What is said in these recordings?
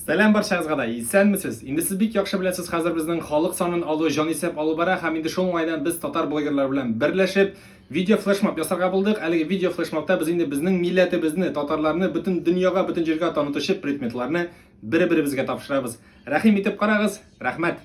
Selam barchangizga da, isanmisiz? Endi siz bek yaxshi bilasiz, hozir bizning xalq sonini alу, jonisab olib bora, ham endi shu o'ngaydan biz tatar blogerlar bilan birlashib video flashmob yasaga bo'ldik. Haligi video flashmobda biz endi bizning millatimizni, tatarlarni butun dunyoga, butun yerga tanitish predmetlarni bir-birimizga topshiramiz. Rahim etib qarag'iz. Rahmat.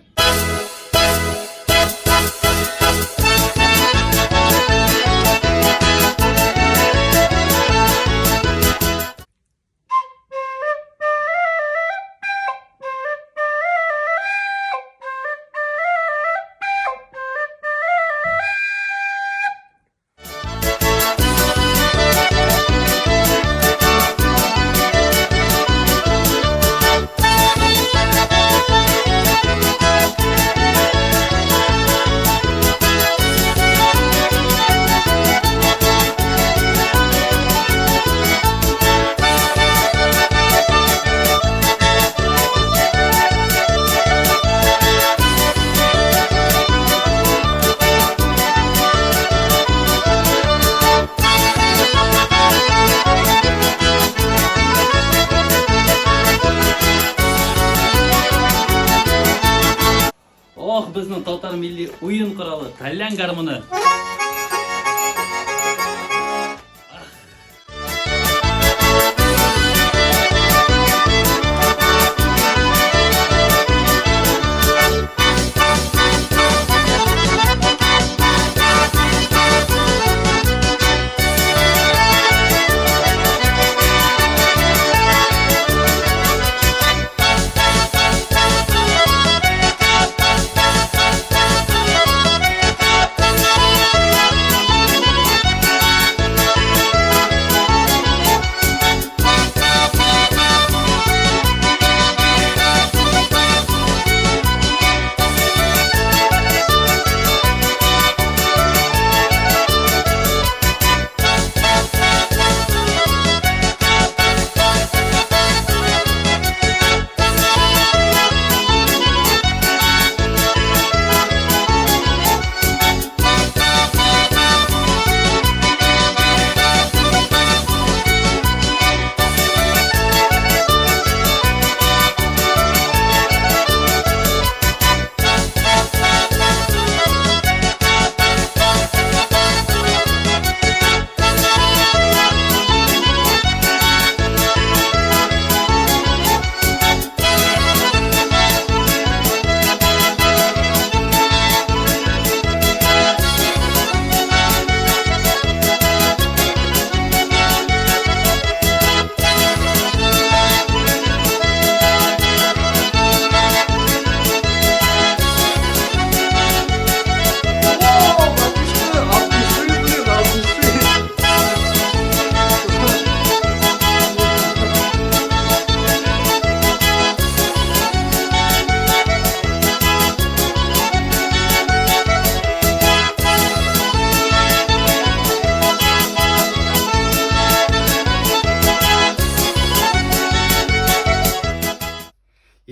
Oh, bizning Tatar milliy o'yin qiroli Talyan garmoni.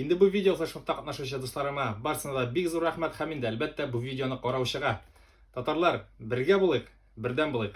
Endi bu video flashmobda qatnashuvchi do'stlarimga barchasına da bek zo'r rahmat. Ham endi albatta bu videoni qarovchiga tatarlar birga bo'lik, birdan bo'lik.